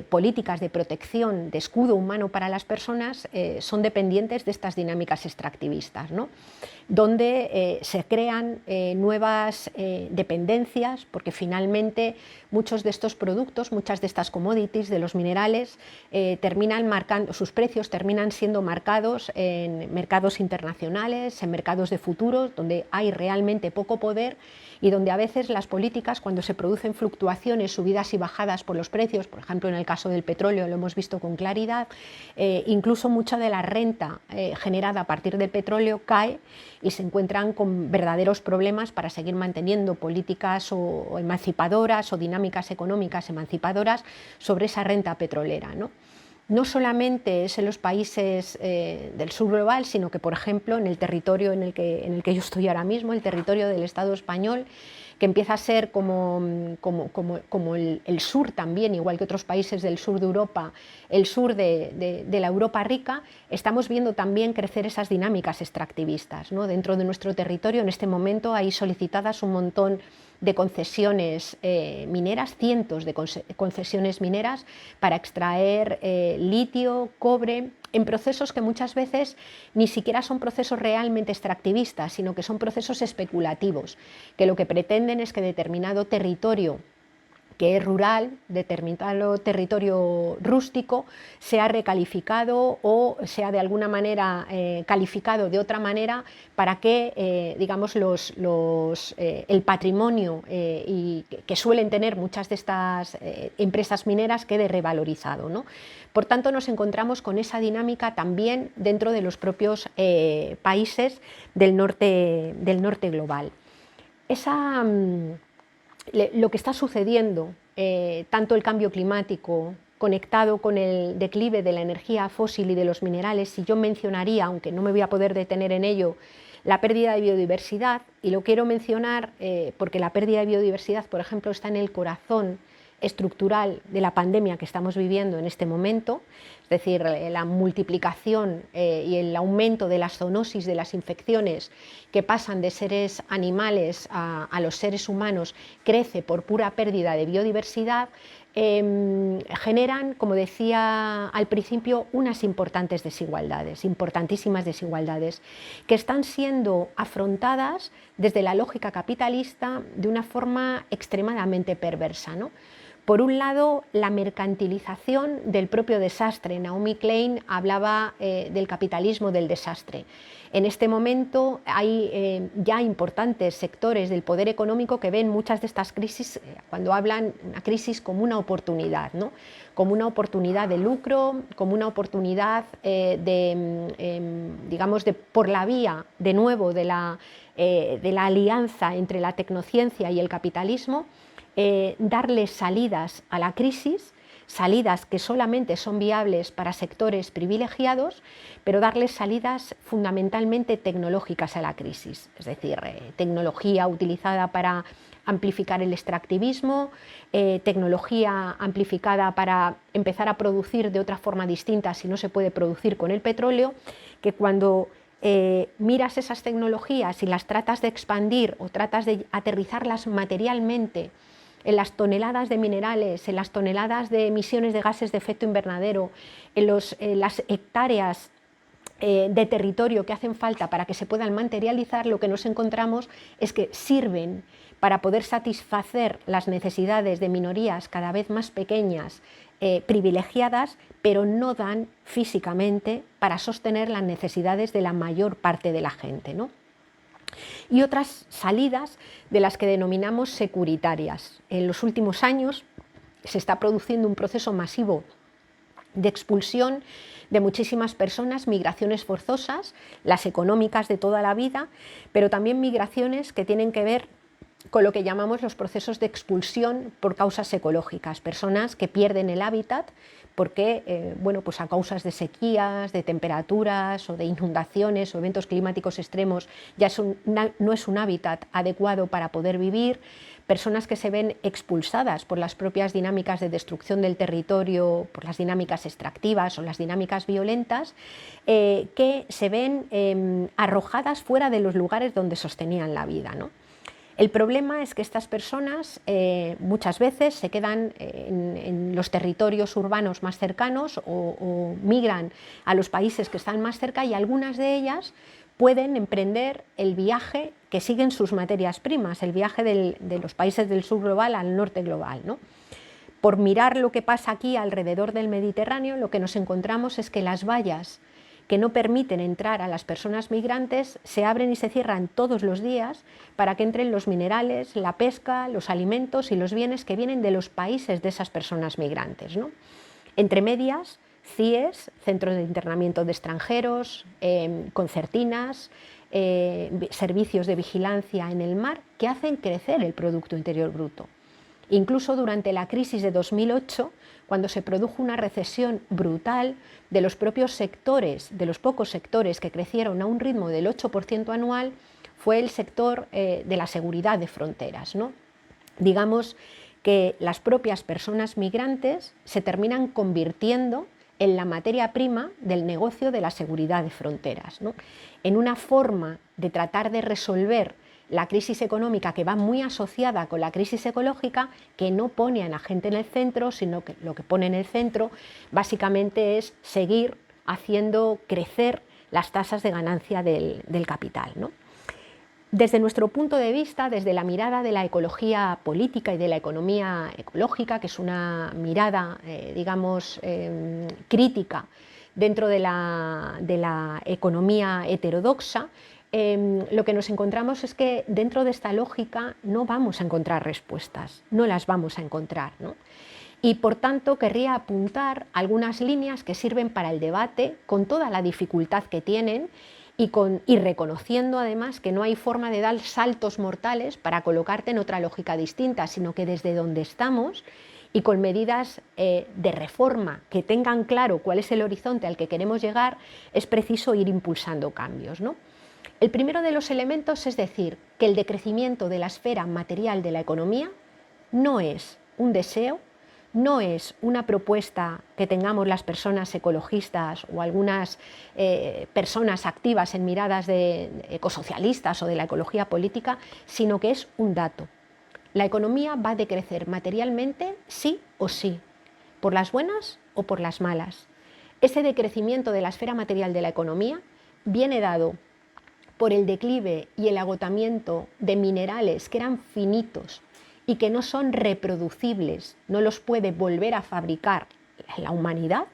Speaker 1: políticas de protección, de escudo humano para las personas, son dependientes de estas dinámicas extractivistas, ¿no? Donde se crean nuevas dependencias, porque finalmente muchos de estos productos, muchas de estas commodities, de los minerales, terminan marcando, sus precios terminan siendo marcados en mercados internacionales, en mercados de futuros, donde hay realmente poco poder y donde a veces las políticas, cuando se producen fluctuaciones, subidas y bajadas por los precios, por ejemplo en el caso del petróleo lo hemos visto con claridad, incluso mucha de la renta generada a partir del petróleo cae y se encuentran con verdaderos problemas para seguir manteniendo políticas o emancipadoras o dinámicas económicas emancipadoras sobre esa renta petrolera, ¿no? No solamente es en los países del sur global, sino que, por ejemplo, en el territorio en el que yo estoy ahora mismo, el territorio del Estado español, que empieza a ser como el sur también, igual que otros países del sur de Europa, el sur de la Europa rica, estamos viendo también crecer esas dinámicas extractivistas, ¿no? Dentro de nuestro territorio en este momento hay solicitadas un montón de concesiones mineras, cientos de concesiones mineras para extraer litio, cobre, en procesos que muchas veces ni siquiera son procesos realmente extractivistas, sino que son procesos especulativos, que lo que pretenden es que determinado territorio que es rural, determinado territorio rústico, sea recalificado o sea de alguna manera calificado de otra manera para que digamos el patrimonio que suelen tener muchas de estas empresas mineras quede revalorizado, ¿no? Por tanto, nos encontramos con esa dinámica también dentro de los propios países del norte global. Lo que está sucediendo, tanto el cambio climático conectado con el declive de la energía fósil y de los minerales, y yo mencionaría, aunque no me voy a poder detener en ello, la pérdida de biodiversidad, y lo quiero mencionar porque la pérdida de biodiversidad, por ejemplo, está en el corazón estructural de la pandemia que estamos viviendo en este momento, es decir, la multiplicación y el aumento de las zoonosis, de las infecciones que pasan de seres animales a los seres humanos, crece por pura pérdida de biodiversidad. generan, como decía al principio, unas importantes desigualdades, importantísimas desigualdades, que están siendo afrontadas desde la lógica capitalista de una forma extremadamente perversa, ¿no? Por un lado, la mercantilización del propio desastre. Naomi Klein hablaba del capitalismo del desastre. En este momento hay ya importantes sectores del poder económico que ven muchas de estas crisis, cuando hablan una crisis como una oportunidad, ¿no? Como una oportunidad de lucro, como una oportunidad digamos, por la vía, de nuevo, de la alianza entre la tecnociencia y el capitalismo, darles salidas a la crisis, salidas que solamente son viables para sectores privilegiados, pero darles salidas fundamentalmente tecnológicas a la crisis, es decir, tecnología utilizada para amplificar el extractivismo, tecnología amplificada para empezar a producir de otra forma distinta si no se puede producir con el petróleo, que cuando miras esas tecnologías y las tratas de expandir o tratas de aterrizarlas materialmente en las toneladas de minerales, en las toneladas de emisiones de gases de efecto invernadero, en las hectáreas de territorio que hacen falta para que se puedan materializar, lo que nos encontramos es que sirven para poder satisfacer las necesidades de minorías cada vez más pequeñas, privilegiadas, pero no dan físicamente para sostener las necesidades de la mayor parte de la gente, ¿no? Y otras salidas de las que denominamos securitarias. En los últimos años se está produciendo un proceso masivo de expulsión de muchísimas personas, migraciones forzosas, las económicas de toda la vida, pero también migraciones que tienen que ver con lo que llamamos los procesos de expulsión por causas ecológicas, personas que pierden el hábitat porque, bueno, pues a causas de sequías, de temperaturas o de inundaciones o eventos climáticos extremos ya no es un hábitat adecuado para poder vivir, personas que se ven expulsadas por las propias dinámicas de destrucción del territorio, por las dinámicas extractivas o las dinámicas violentas, que se ven arrojadas fuera de los lugares donde sostenían la vida, ¿no? El problema es que estas personas muchas veces se quedan en los territorios urbanos más cercanos o migran a los países que están más cerca, y algunas de ellas pueden emprender el viaje que siguen sus materias primas, el viaje de los países del sur global al norte global, ¿no? Por mirar lo que pasa aquí alrededor del Mediterráneo, lo que nos encontramos es que las vallas que no permiten entrar a las personas migrantes se abren y se cierran todos los días para que entren los minerales, la pesca, los alimentos y los bienes que vienen de los países de esas personas migrantes, ¿no? Entre medias, CIES, centros de internamiento de extranjeros, concertinas, servicios de vigilancia en el mar que hacen crecer el Producto Interior Bruto. Incluso durante la crisis de 2008, cuando se produjo una recesión brutal de los propios sectores, de los pocos sectores que crecieron a un ritmo del 8% anual, fue el sector de la seguridad de fronteras, ¿no? Digamos que las propias personas migrantes se terminan convirtiendo en la materia prima del negocio de la seguridad de fronteras, ¿no? En una forma de tratar de resolver la crisis económica que va muy asociada con la crisis ecológica, que no pone a la gente en el centro, sino que lo que pone en el centro básicamente es seguir haciendo crecer las tasas de ganancia del capital, ¿no? Desde nuestro punto de vista, desde la mirada de la ecología política y de la economía ecológica, que es una mirada, digamos, crítica dentro de la economía heterodoxa, lo que nos encontramos es que dentro de esta lógica no vamos a encontrar respuestas, no las vamos a encontrar, ¿no? Y por tanto querría apuntar algunas líneas que sirven para el debate con toda la dificultad que tienen y reconociendo además que no hay forma de dar saltos mortales para colocarte en otra lógica distinta, sino que desde donde estamos y con medidas de reforma que tengan claro cuál es el horizonte al que queremos llegar, es preciso ir impulsando cambios, ¿no? El primero de los elementos es decir que el decrecimiento de la esfera material de la economía no es un deseo, no es una propuesta que tengamos las personas ecologistas o algunas personas activas en miradas de ecosocialistas o de la ecología política, sino que es un dato. La economía va a decrecer materialmente sí o sí, por las buenas o por las malas. Ese decrecimiento de la esfera material de la economía viene dado por el declive y el agotamiento de minerales que eran finitos y que no son reproducibles, no los puede volver a fabricar la humanidad,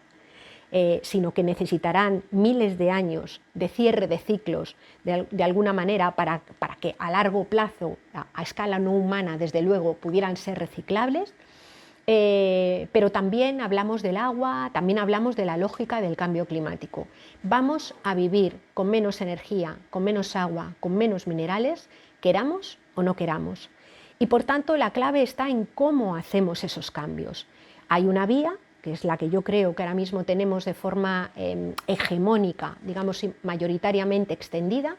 Speaker 1: sino que necesitarán miles de años de cierre de ciclos de alguna manera para que a largo plazo, a escala no humana, desde luego, pudieran ser reciclables. Pero también hablamos del agua, también hablamos de la lógica del cambio climático. Vamos a vivir con menos energía, con menos agua, con menos minerales, queramos o no queramos. Y por tanto la clave está en cómo hacemos esos cambios. Hay una vía, que es la que yo creo que ahora mismo tenemos de forma hegemónica, digamos mayoritariamente extendida,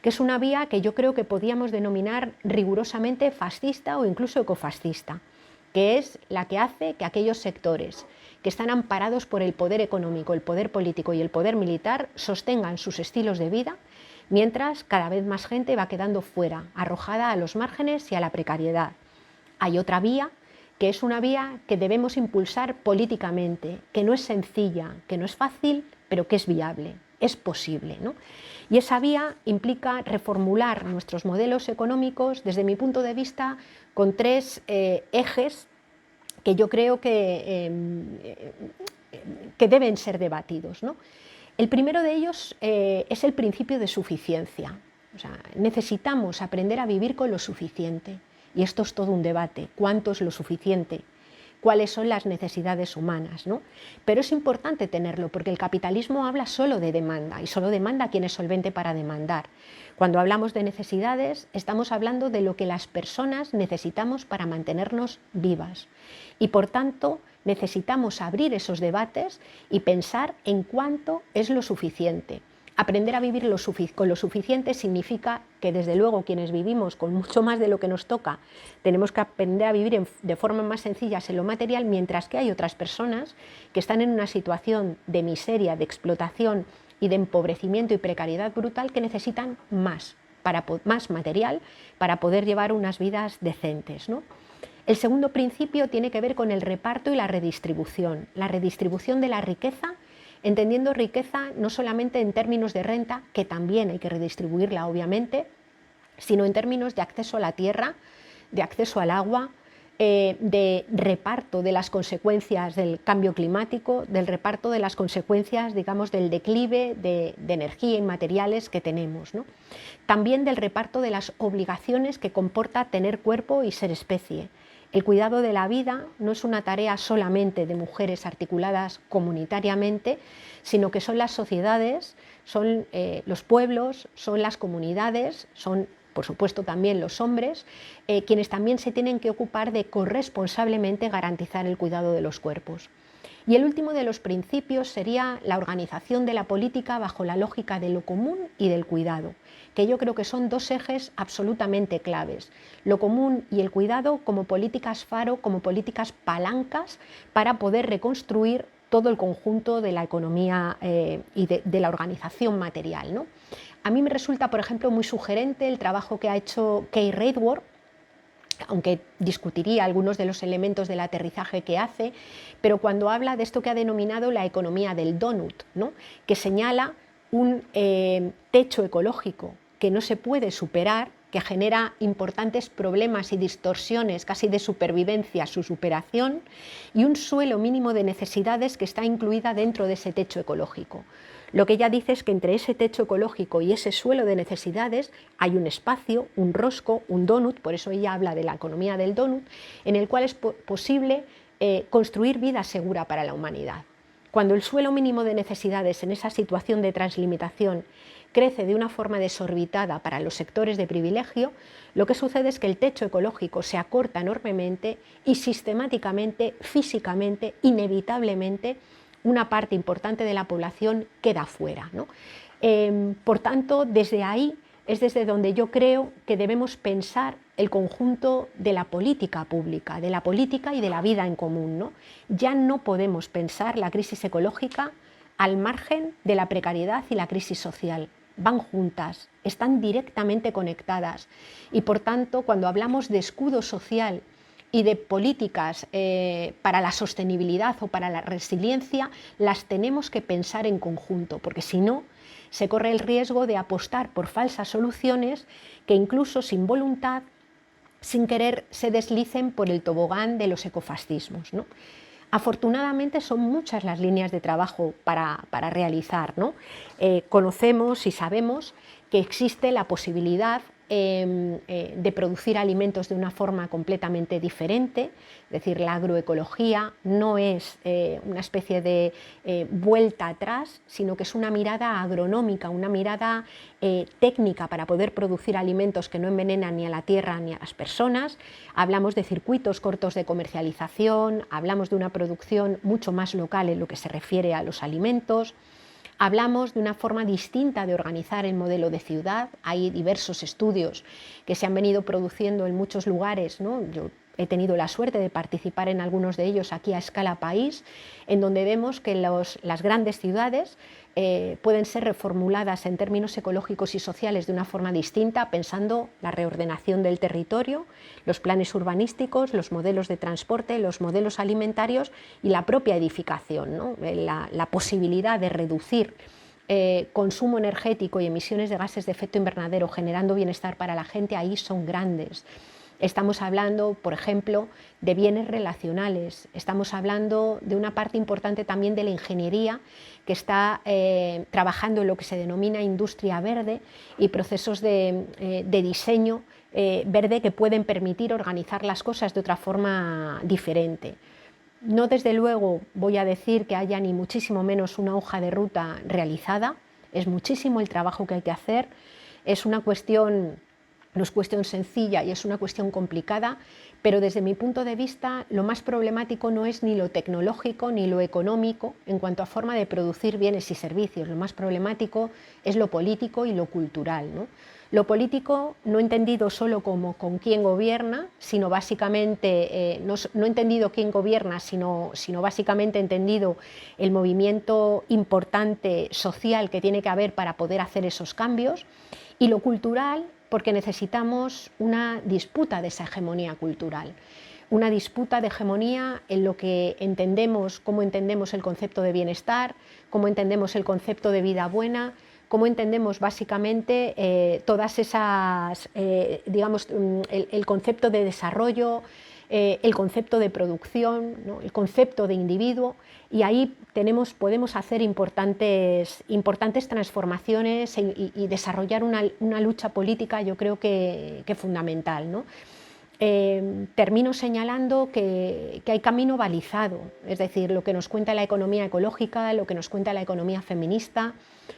Speaker 1: que es una vía que yo creo que podíamos denominar rigurosamente fascista o incluso ecofascista, que es la que hace que aquellos sectores que están amparados por el poder económico, el poder político y el poder militar sostengan sus estilos de vida, mientras cada vez más gente va quedando fuera, arrojada a los márgenes y a la precariedad. Hay otra vía, que es una vía que debemos impulsar políticamente, que no es sencilla, que no es fácil, pero que es viable, es posible, ¿no? Y esa vía implica reformular nuestros modelos económicos, desde mi punto de vista, con tres ejes que yo creo que deben ser debatidos, ¿no? El primero de ellos es el principio de suficiencia. O sea, necesitamos aprender a vivir con lo suficiente. Y esto es todo un debate. ¿Cuánto es lo suficiente? ¿Cuáles son las necesidades humanas, ¿no? Pero es importante tenerlo porque el capitalismo habla solo de demanda y solo demanda a quien es solvente para demandar. Cuando hablamos de necesidades estamos hablando de lo que las personas necesitamos para mantenernos vivas y por tanto necesitamos abrir esos debates y pensar en cuánto es lo suficiente. Aprender a vivir con lo suficiente significa que desde luego quienes vivimos con mucho más de lo que nos toca tenemos que aprender a vivir de forma más sencilla en lo material, mientras que hay otras personas que están en una situación de miseria, de explotación y de empobrecimiento y precariedad brutal que necesitan más material para poder llevar unas vidas decentes, ¿no? El segundo principio tiene que ver con el reparto y la redistribución de la riqueza, entendiendo riqueza no solamente en términos de renta, que también hay que redistribuirla obviamente, sino en términos de acceso a la tierra, de acceso al agua, de reparto de las consecuencias del cambio climático, del reparto de las consecuencias, digamos, del declive de energía y materiales que tenemos, ¿no? También del reparto de las obligaciones que comporta tener cuerpo y ser especie. El cuidado de la vida no es una tarea solamente de mujeres articuladas comunitariamente, sino que son las sociedades, son los pueblos, son las comunidades, son por supuesto también los hombres, quienes también se tienen que ocupar de corresponsablemente garantizar el cuidado de los cuerpos. Y el último de los principios sería la organización de la política bajo la lógica de lo común y del cuidado, que yo creo que son dos ejes absolutamente claves. Lo común y el cuidado como políticas faro, como políticas palancas para poder reconstruir todo el conjunto de la economía y de la organización material, ¿no? A mí me resulta, por ejemplo, muy sugerente el trabajo que ha hecho Kay Raworth, aunque discutiría algunos de los elementos del aterrizaje que hace, pero cuando habla de esto que ha denominado la economía del donut, ¿no? Que señala un techo ecológico que no se puede superar, que genera importantes problemas y distorsiones casi de supervivencia, su superación, y un suelo mínimo de necesidades que está incluida dentro de ese techo ecológico. Lo que ella dice es que entre ese techo ecológico y ese suelo de necesidades hay un espacio, un rosco, un donut, por eso ella habla de la economía del donut, en el cual es posible construir vida segura para la humanidad. Cuando el suelo mínimo de necesidades en esa situación de translimitación crece de una forma desorbitada para los sectores de privilegio, lo que sucede es que el techo ecológico se acorta enormemente y sistemáticamente, físicamente, inevitablemente, una parte importante de la población queda fuera, ¿no? Por tanto, desde ahí es desde donde yo creo que debemos pensar el conjunto de la política pública, de la política y de la vida en común, ¿no? Ya no podemos pensar la crisis ecológica al margen de la precariedad y la crisis social. Van juntas, están directamente conectadas y por tanto cuando hablamos de escudo social y de políticas para la sostenibilidad o para la resiliencia, las tenemos que pensar en conjunto, porque si no, se corre el riesgo de apostar por falsas soluciones que incluso sin voluntad, sin querer, se deslicen por el tobogán de los ecofascismos, ¿no? Afortunadamente son muchas las líneas de trabajo para realizar, ¿no? Conocemos y sabemos que existe la posibilidad de producir alimentos de una forma completamente diferente, es decir, la agroecología no es una especie de vuelta atrás, sino que es una mirada agronómica, una mirada técnica para poder producir alimentos que no envenenan ni a la tierra ni a las personas. Hablamos de circuitos cortos de comercialización, hablamos de una producción mucho más local en lo que se refiere a los alimentos. Hablamos de una forma distinta de organizar el modelo de ciudad. Hay diversos estudios que se han venido produciendo en muchos lugares, ¿no? Yo he tenido la suerte de participar en algunos de ellos aquí a escala país, en donde vemos que las grandes ciudades pueden ser reformuladas en términos ecológicos y sociales de una forma distinta, pensando la reordenación del territorio, los planes urbanísticos, los modelos de transporte, los modelos alimentarios y la propia edificación, ¿no? La posibilidad de reducir consumo energético y emisiones de gases de efecto invernadero generando bienestar para la gente, ahí son grandes. Estamos hablando, por ejemplo, de bienes relacionales, estamos hablando de una parte importante también de la ingeniería que está trabajando en lo que se denomina industria verde y procesos de diseño verde que pueden permitir organizar las cosas de otra forma diferente. No, desde luego voy a decir que haya ni muchísimo menos una hoja de ruta realizada, es muchísimo el trabajo que hay que hacer, es una cuestión... No es cuestión sencilla y es una cuestión complicada, pero desde mi punto de vista lo más problemático no es ni lo tecnológico ni lo económico en cuanto a forma de producir bienes y servicios. Lo más problemático es lo político y lo cultural, ¿no? Lo político no entendido solo como con quién gobierna, sino básicamente, no entendido quién gobierna, sino básicamente entendido el movimiento importante social que tiene que haber para poder hacer esos cambios, y lo cultural porque necesitamos una disputa de esa hegemonía cultural, una disputa de hegemonía en lo que entendemos, cómo entendemos el concepto de bienestar, cómo entendemos el concepto de vida buena, cómo entendemos básicamente todas esas, digamos, el concepto de desarrollo, el concepto de producción, ¿no? El concepto de individuo, y ahí podemos hacer importantes transformaciones y desarrollar una lucha política, yo creo que fundamental, ¿no? Termino señalando que hay camino balizado, es decir, lo que nos cuenta la economía ecológica, lo que nos cuenta la economía feminista,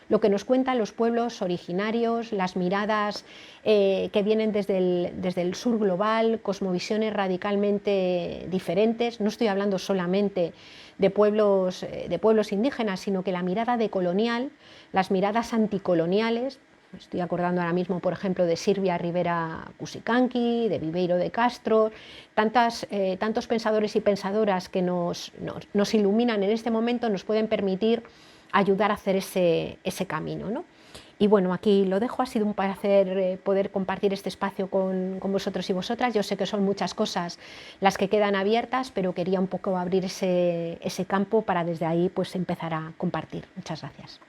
Speaker 1: lo que nos cuentan los pueblos originarios, las miradas que vienen desde el sur global, cosmovisiones radicalmente diferentes. No estoy hablando solamente de pueblos indígenas, sino que la mirada decolonial, las miradas anticoloniales. Me estoy acordando ahora mismo, por ejemplo, de Silvia Rivera Cusicanqui, de Viveiro de Castro, tantos pensadores y pensadoras que nos iluminan en este momento, nos pueden permitir ayudar a hacer ese camino, ¿no? Y bueno, aquí lo dejo, ha sido un placer poder compartir este espacio con vosotros y vosotras. Yo sé que son muchas cosas las que quedan abiertas, pero quería un poco abrir ese campo para desde ahí pues empezar a compartir. Muchas gracias.